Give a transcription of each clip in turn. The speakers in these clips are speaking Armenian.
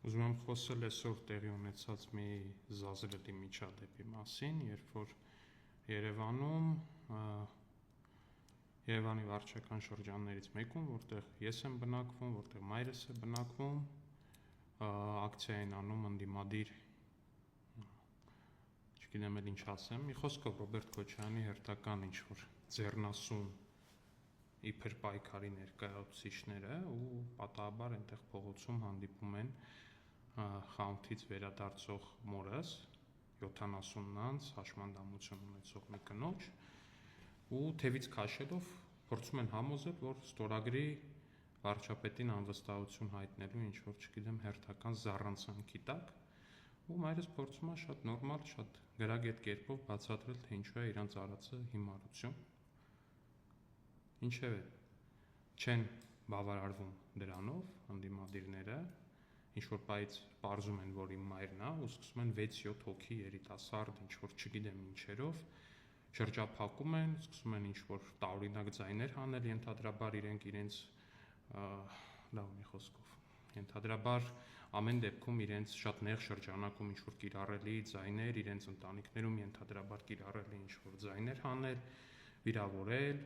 Ուզում եմ խոսել այսօր տեղի ունեցած մի զազրելի միջադեպի մասին, երբ որ Երևանի վարչական շրջաններից մեկում, որտեղ ես եմ բնակվում, որտեղ մայրս է բնակվում, ակցիա են անում ընդդիմադիր, չգիտեմ էլ ինչ ասեմ, մի խոսքով Ռոբերտ Քոչարյանի հերթական ինչ-որ ձեռնասուն իբր պայքարի ներկայացուցիչները ու պատահաբար այնտեղ փողոցում հանդիպում են խանութից վերադարձող մորս 70-անց հաշմանդամություն ունեցող մի կնոջ ու թևից քաշելով փորձում են համոզել, որ ստորագրի վարչապետին անվստահություն հայտնելու ինչ-որ, չգիտեմ, հերթական զառանցանքի տակ ու մայրս փորձում է շատ նորմալ, շատ գրագետ կերպով բացատրել, թե ինչու է իրանց արածը հիմարություն Ինչևէ, չեն բավարարվում դրանով ընդդիմադիրները, ինչ-որ պայից պարզում են, որ իմ մայրն է ու սկսում են 6-7 հոգի երիտասարդ, ինչ-որ չգիտեմ ինչերով, շրջափակում են, սկսում են ինչ-որ տարօրինակ ձայներ հանել, ենթադրաբար իրենց լավ մի խոսքով, ենթադրաբար ամեն դեպքում իրենց շատ նեղ շրջանակում ինչ-որ կիրառելի ձայներ, իրենց ընտանիքներում ենթադրաբար կիրառելի ինչ-որ ձայներ հանել, վիրավորել,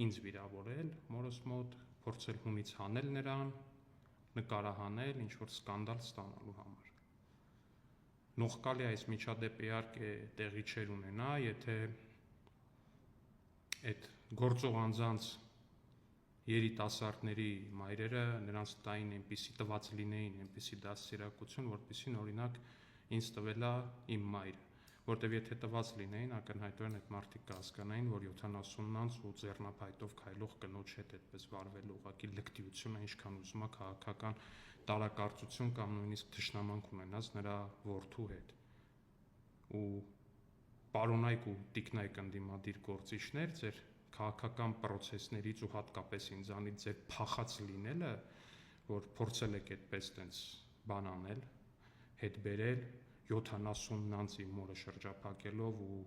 ինձ վիրավորել, մորս մոտ, փորձել հունից հանել նրան, նկարահանել, ինչ-որ սկանդալ ստանալու համար։ Նողկալի այս միջադեպը իհարկե տեղի չէր ունենա, եթե այդ գործող անձանց երիտասարդների մայրերը նրանց տային այնպիսի տված լինեին, այնպիսի դաստիարակություն, որպեսզի օրինակ ինձ տվել է իմ մայրը, որտեվ եթե տված լինեին, ակնհայտորեն այդ մարդիկ կհասկանային, որ 70-անց ու ձեռնափայտով քայլող կնոջ հետ այդպես վարվելու ուղղակի լկտիությունը ինչքան ուզում է քաղաքական տարակարծություն կամ նույնիսկ թշնամանք ունենաց նրա որդու հետ։ Ու պարոնայք ու տիկնայք ընդդիմադիր գործիչներ, ձեր քաղաքական պրոցեսներից ու հատկապես ինձանից ձեր փախած լինելը, որ փորձել եք այդպես տենց բան անել, հետ բերել 70-անց իմ մորը շրջափակելով ու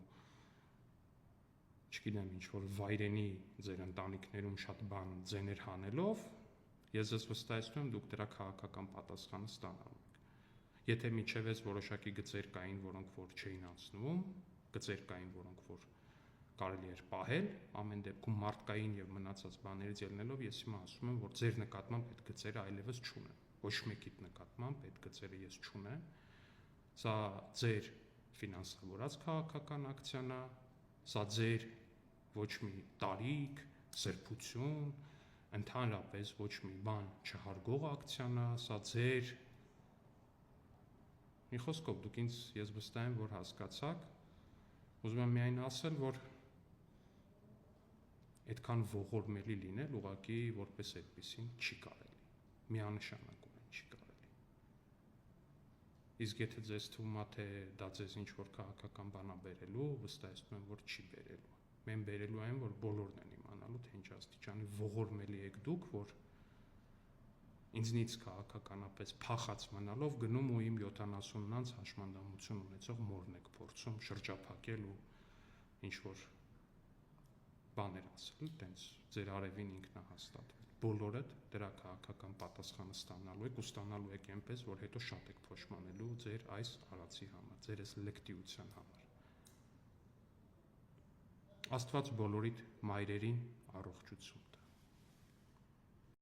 չգիտեմ ինչ-որ վայրենի ձեր ընտանիքներում շատ բան ձեներ հանելով, ես ձեզ վստահեցնում եմ, դուք դրա քաղաքական պատասխանը ստանալու եք։ Եթե միջև այս որոշակի գծեր կային, որոնք որ չէին անցնում, գծեր կային, որոնք որ կարելի էր պահել, ամեն դեպքում մարդկային եւ մնացած բաներից ելնելով ես հիմա ասում եմ, որ ձեր նկատմամբ այդ գծերը այլևս չունեմ։ Ոչ մեկիդ նկատմամբ այդ գծերը ես չունեմ։ Սա ձեր ֆինանսավորած քաղաքական ակցիան է, սա ձեր ոչ մի տարիք, սրբություն, ընդհանրապես ոչ մի բան չհարգող ակցիան է, սա ձեր մի խոսքով դուք ինձ ես վստահ եմ, որ հասկացաք, ուզում եմ միայն ասել, որ այդքան ողորմելի լինել ուղղակի որպես այդպեսին չի կարելի, միանշանակորեն չի կարելի։ Իսկ եթե ձեզ թվում է, թե դա ձեզ ինչ-որ քաղաքական բան է բերելու, վստահեցնում եմ, որ չի բերելու։ Մեն բերելու այն, որ բոլորն են իմանալու, թե ինչ աստիճանի ողորմելի եք դուք, որ ինձնից քաղաքականապես փախած մնալով գնում ու իմ 70-անց հաշմանդամություն ունեցող մորն եք փորձում շրջափակել ու ինչ-որ բաներ ասել, տենց ձեր արևին ինքնահաստատվել։ Բոլորդ դրա քաղաքական պատասխանը ստանալու եք ու ստանալու եք այնպես, որ հետո շատ եք փոշմանելու ձեր այս արածի համար, ձեր այս լկտիության համար։ Աստված բոլորիդ մայրերին առողջություն։